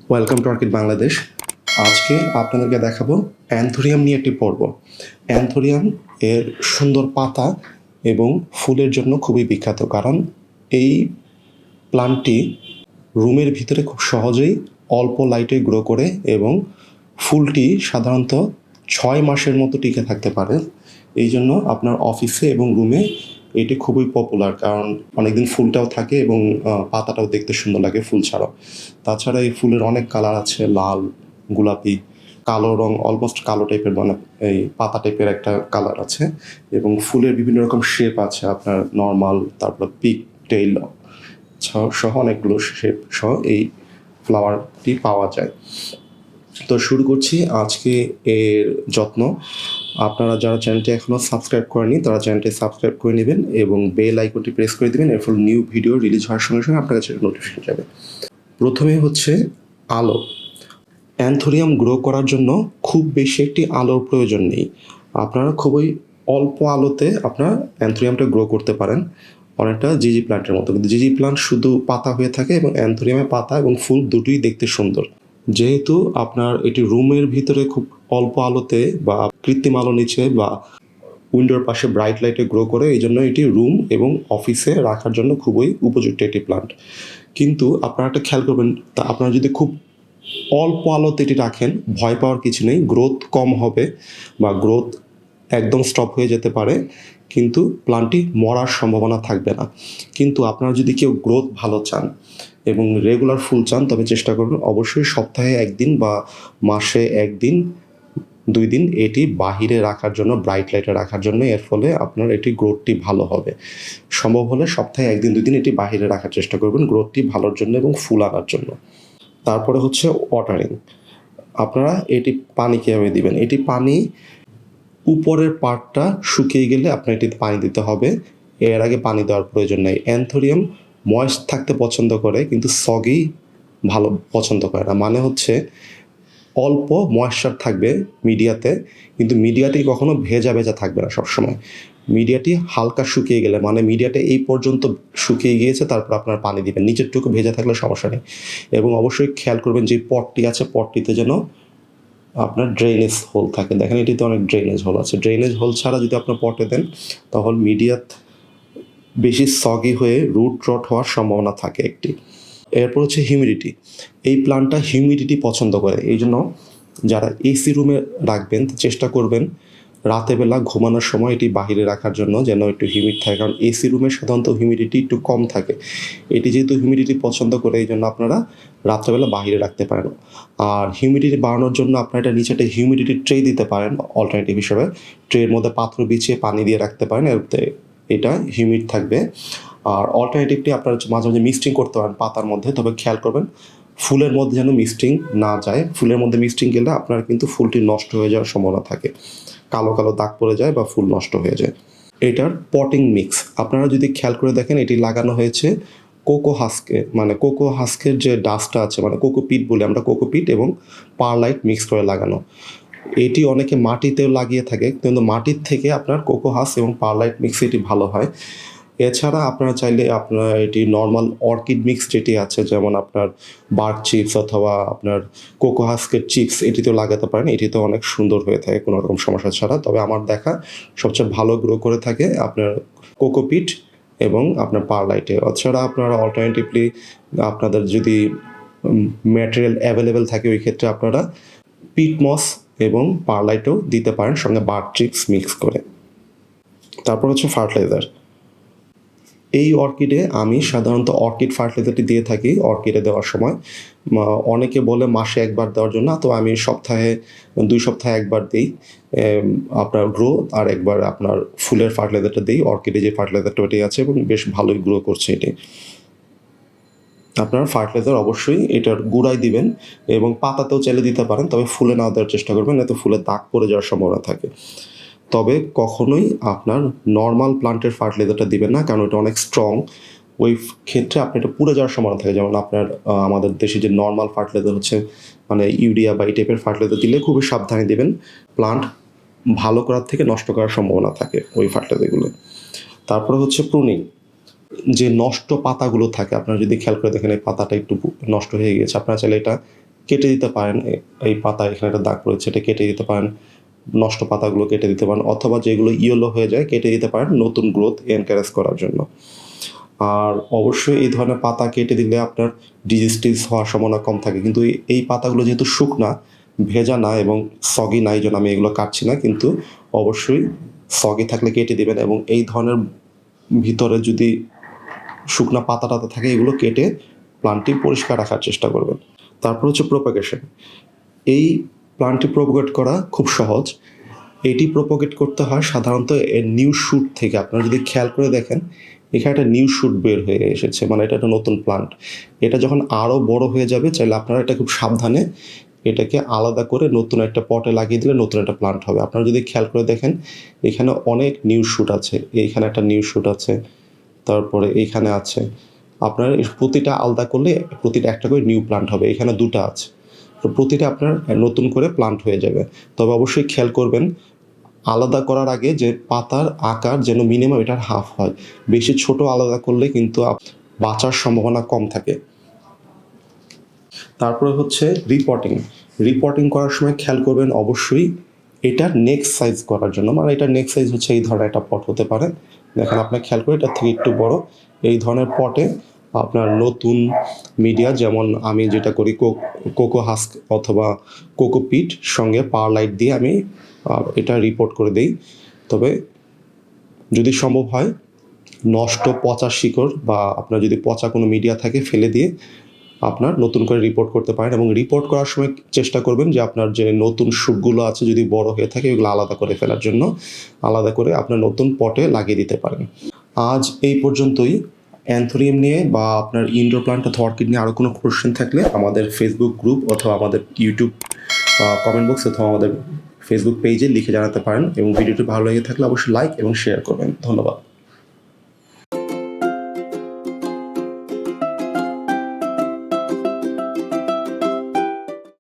Welcome to orchid Bangladesh. আজকে আপনাদেরকে দেখাবো অ্যান্থোরিয়াম নিয়ে একটি পর্ব। অ্যান্থোরিয়াম এর সুন্দর পাতা এবং ফুলের জন্য খুবই বিখ্যাত, কারণ এই প্লান্টটি রুমের ভিতরে খুব সহজেই অল্প লাইটে গ্রো করে এবং ফুলটি সাধারণত 6 মাসের মতো টিকে থাকতে পারে। এই জন্য আপনার অফিসে এবং রুমে এটি খুবই পপুলার, কারণ অনেকদিন ফুলটাও থাকে এবং পাতাটাও দেখতে সুন্দর লাগে ফুল ছাড়াও। তাছাড়া এই ফুলের অনেক কালার আছে, লাল, গোলাপি, কালো রং, অলমোস্ট কালো টাইপের, মানে এই পাতা টাইপের একটা কালার আছে। এবং ফুলের বিভিন্ন রকম শেপ আছে, আপনার নর্মাল, তারপর পিক টেইল সহ অনেকগুলো শেপ সহ এই ফ্লাওয়ারটি পাওয়া যায়। তো শুরু করছি আজকে এর যত্ন। আপনারা যারা চ্যানেলটি এখনও সাবস্ক্রাইব করেনি তারা চ্যানেলটি সাবস্ক্রাইব করে নেবেন এবং বেল আইকনটি প্রেস করে দেবেন। এর ফলে নিউ ভিডিও রিলিজ হওয়ার সঙ্গে সঙ্গে আপনার কাছে নোটিফিকেশন যাবে। প্রথমে হচ্ছে আলো। অ্যান্থোরিয়াম গ্রো করার জন্য খুব বেশি একটি আলোর প্রয়োজন নেই। আপনারা খুবই অল্প আলোতে আপনার অ্যান্থোরিয়ামটা গ্রো করতে পারেন, অনেকটা জিজি প্ল্যান্টের মতো। কিন্তু জিজি প্ল্যান্ট শুধু পাতা হয়ে থাকে এবং অ্যান্থোরিয়ামে পাতা এবং ফুল দুটোই দেখতে সুন্দর। যেহেতু আপনার এটি রুমের ভিতরে খুব অল্প আলোতে বা কৃত্রিম আলো নিচে বা উইন্ডোর পাশে ব্রাইট লাইটে গ্রো করে, এই জন্য এটি রুম এবং অফিসে রাখার জন্য খুবই উপযুক্ত একটি প্লান্ট। কিন্তু আপনারা একটা খেয়াল করবেন, তা আপনারা যদি খুব অল্প আলোতে এটি রাখেন, ভয় পাওয়ার কিছু নেই। গ্রোথ কম হবে বা গ্রোথ একদম স্টপ হয়ে যেতে পারে, কিন্তু প্লান্টটি মরার সম্ভাবনা থাকবে না। কিন্তু আপনারা যদি কেউ গ্রোথ ভালো চান এবং রেগুলার ফুল চান, তবে চেষ্টা করবেন অবশ্যই সপ্তাহে একদিন বা মাসে একদিন 2 দিন এটি বাহিরে রাখার জন্য, ব্রাইট লাইটে রাখার জন্য। এর ফলে আপনার এটি গ্রোথটি ভালো হবে। সম্ভব হলে সপ্তাহে 1-2 দিন এটি বাহিরে রাখার চেষ্টা করবেন গ্রোথটি ভালোর জন্য এবং ফুল আনার জন্য। তারপরে হচ্ছে ওয়াটারিং। আপনারা এটি পানি কীভাবে দিবেন? এটি পানি উপরের পার্টটা শুকিয়ে গেলে আপনার এটিতে পানি দিতে হবে, এর আগে পানি দেওয়ার প্রয়োজন নেই। অ্যান্থোরিয়াম ময়েস্ট থাকতে পছন্দ করে, কিন্তু সগি ভালো পছন্দ করে না। মানে হচ্ছে অল্প ময়েশ্চার থাকবে মিডিয়াতে, কিন্তু মিডিয়াটি কখনো ভেজা ভেজা থাকবে না সবসময়। মিডিয়াটি হালকা শুকিয়ে গেলে, মানে মিডিয়াটা এই পর্যন্ত শুকিয়ে গিয়েছে, তারপর আপনার পানি দিবেন। নিচেরটুকু ভেজা থাকলে সমস্যা নেই। এবং অবশ্যই খেয়াল করবেন যে পটটি আছে, পটটিতে যেন আপনার ড্রেনেজ হোল থাকে। দেখেন এটিতে অনেক ড্রেনেজ হোল আছে। ড্রেনেজ হোল ছাড়া যদি আপনার পটে দেন, তাহলে মিডিয়াত বেশি সগি হয়ে রুট রট হওয়ার সম্ভাবনা থাকে একটি। এরপর হচ্ছে হিউমিডিটি। এই প্লান্টটা হিউমিডিটি পছন্দ করে, এই জন্য যারা এসি রুমে রাখবেন চেষ্টা করবেন রাতেরবেলা ঘুমানোর সময় এটি বাহিরে রাখার জন্য, যেন একটু হিউমিড থাকে, কারণ এসি রুমে সাধারণত হিউমিডিটি একটু কম থাকে। এটি যেহেতু হিউমিডিটি পছন্দ করে, এই জন্য আপনারা রাত্রেবেলা বাহিরে রাখতে পারেন। আর হিউমিডিটি বাড়ানোর জন্য আপনারা এটা নিচে একটা হিউমিডিটি ট্রে দিতে পারেন অল্টারনেটিভ হিসেবে। ট্রের মধ্যে পাত্র বিছিয়ে পানি দিয়ে রাখতে পারেন, এতে এটা হিউমিড থাকবে। আর অল্টারনেটিভলি আপনারা মাঝে মাঝে মিস্টিং করতে পারেন পাতার মধ্যে, তবে খেয়াল করবেন ফুলের মধ্যে যেন মিস্টিং না যায়। ফুলের মধ্যে মিস্টিং গেলে আপনার কিন্তু ফুলটি নষ্ট হয়ে যাওয়ার সম্ভাবনা থাকে, কালো কালো দাগ পড়ে যায় বা ফুল নষ্ট হয়ে যায়। এটার পটিং মিক্স আপনারা যদি খেয়াল করে দেখেন, এটি লাগানো হয়েছে কোকো হাস্কে, মানে কোকো হাস্কের যে ডাস্টটা আছে, মানে কোকোপিট বলে আমরা, কোকোপিট এবং পারলাইট মিক্স করে লাগানো। এটি অনেকে মাটিতেও লাগিয়ে থাকে, কিন্তু মাটির থেকে আপনার কোকো হাস্ক এবং পারলাইট মিক্স এটি ভালো হয়। এছাড়া আপনারা চাইলে আপনারা এটি নর্মাল অর্কিড মিক্স যেটি আছে, যেমন আপনার বার্ক চিপস অথবা আপনার কোকো হাস্কের চিপস, এটিতেও লাগাতে পারেন। এটিতে অনেক সুন্দর হয়ে থাকে কোনো রকম সমস্যা ছাড়া। তবে আমার দেখা সবচেয়ে ভালো গ্রো করে থাকে আপনার কোকোপিট এবং আপনার পারলাইটে। এছাড়া আপনারা অল্টারনেটিভলি আপনাদের যদি ম্যাটেরিয়াল অ্যাভেলেবেল থাকে, ওই ক্ষেত্রে আপনারা পিট মস এবং পারলাইটও দিতে পারেন সঙ্গে বার্ক চিপস মিক্স করে। তারপর হচ্ছে ফার্টিলাইজার। এই অর্কিডে আমি সাধারণত অর্কিড ফার্টিলাইজারটি দিয়ে থাকি অর্কিডে দেওয়ার সময়। অনেকে বলে মাসে একবার দেওয়ার জন্য, তো আমি সপ্তাহে 2 সপ্তাহে একবার দিই আপনার গ্রো, আর একবার আপনার ফুলের ফার্টিলাইজারটা দিই। অর্কিডে যে ফার্টিলাইজারটা ওটি আছে এবং বেশ ভালোই গ্রো করছে এটি। আপনার ফার্টিলাইজার অবশ্যই এটার গুঁড়ায় দিবেন এবং পাতাতেও চাইলে দিতে পারেন, তবে ফুলে না দেওয়ার চেষ্টা করবেন, এতে ফুলে দাগ পড়ে যাওয়ার সম্ভাবনা থাকে। তবে কখনোই আপনার নর্মাল প্লান্টের ফার্টিলাইজারটা দিবেন না, কারণ ওটা অনেক স্ট্রং। ওই ক্ষেত্রে আপনার এটা পুড়ে যাওয়ার সম্ভাবনা থাকে। যেমন আপনার আমাদের দেশে যে নর্মাল ফার্টিলাইজার হচ্ছে, মানে ইউরিয়া বা এই টাইপের ফার্টিলাইজার দিলে খুবই সাবধানে দিবেন, প্লান্ট ভালো করার থেকে নষ্ট করার সম্ভাবনা থাকে ওই ফার্টিলাইজারগুলো। তারপরে হচ্ছে প্রুনিং। যে নষ্ট পাতাগুলো থাকে, আপনারা যদি খেয়াল করে দেখেন এই পাতাটা একটু নষ্ট হয়ে গেছে, আপনারা চাইলে এটা কেটে দিতে পারেন। এই পাতা এখানে একটা দাগ পড়েছে, এটা কেটে দিতে পারেন, নষ্ট পাতাগুলো কেটে দিতে পারেন, অথবা যেগুলো ইয়েলো হয়ে যায় কেটে দিতে পারেন নতুন গ্রোথ এনকারেজ করার জন্য। আর অবশ্যই এই ধরনের পাতা কেটে দিলে আপনার ডিজিজ হওয়ার সম্ভাবনা কম থাকে, কিন্তু এই পাতাগুলো যেহেতু শুকনা, ভেজা না এবং সগি না, এই জন্য আমি এগুলো কাটছি না, কিন্তু অবশ্যই সগি থাকলে কেটে দেবেন। এবং এই ধরনের ভিতরে যদি শুকনা পাতা টাতা থাকে এগুলো কেটে প্লান্টটি পরিষ্কার রাখার চেষ্টা করবেন। তারপর হচ্ছে প্রোপাগেশন। এই প্লান্টটি প্রোপাগেট করা খুব সহজ। এটি প্রোপাগেট করতে হয় সাধারণত এর নিউ শুট থেকে। আপনারা যদি খেয়াল করে দেখেন এখানে একটা নিউ শুট বের হয়ে এসেছে, মানে এটা একটা নতুন প্লান্ট। এটা যখন আরও বড় হয়ে যাবে, চাইলে আপনারা এটা খুব সাবধানে এটাকে আলাদা করে নতুন একটা পটে লাগিয়ে দিলে নতুন একটা প্লান্ট হবে। আপনারা যদি খেয়াল করে দেখেন এখানে অনেক নিউ শুট আছে, এইখানে একটা নিউ শুট আছে, তারপরে এইখানে আছে। আপনার প্রতিটা আলাদা করলে প্রতিটা একটা করে নিউ প্লান্ট হবে। এখানে দুটো আছে, তো প্রতিটা আপনার নতুন করে প্লান্ট হয়ে যাবে। তবে অবশ্যই খেয়াল করবেন আলাদা করার আগে যে পাতার আকার যেন মিনিমাম এটার হাফ হয়। বেশি ছোট আলাদা করলে কিন্তু বাঁচার সম্ভাবনা কম থাকে। তারপরে হচ্ছে রিপোর্টিং করার সময় খেয়াল করবেন অবশ্যই এটার নেক্সট সাইজ করার জন্য, মানে এটার নেক্সট সাইজ হচ্ছে এই ধরনের একটা পট হতে পারে। দেখেন আপনার খেয়াল করে এটার থেকে একটু বড় এই ধরনের পটে আপনার নতুন মিডিয়া, যেমন আমি যেটা করি কোকো হাস্ক অথবা কোকোপিট সঙ্গে পারলাইট দিয়ে আমি এটা রিপোর্ট করে দিই। তবে যদি সম্ভব হয় নষ্ট পচা শিকড় বা আপনার যদি পচা কোনো মিডিয়া থাকে ফেলে দিয়ে আপনার নতুন করে রিপোর্ট করতে পারেন। এবং রিপোর্ট করার সময় চেষ্টা করবেন যে আপনার যে নতুন শুটগুলো আছে যদি বড় হয়ে থাকে এগুলো আলাদা করে ফেলার জন্য আলাদা করে আপনার নতুন পটে লাগিয়ে দিতে পারেন। আজ এই পর্যন্তই। অ্যান্থোরিয়াম নিয়ে বা আপনার ইনডোর প্লান্ট অথবা অর্কিড নিয়ে আরও কোনো কোয়েশ্চেন থাকলে আমাদের ফেসবুক গ্রুপ অথবা আমাদের ইউটিউব কমেন্ট বক্স অথবা আমাদের ফেসবুক পেজে লিখে জানাতে পারেন। এবং ভিডিওটি ভালো লেগে থাকলে অবশ্যই লাইক এবং শেয়ার করবেন। ধন্যবাদ।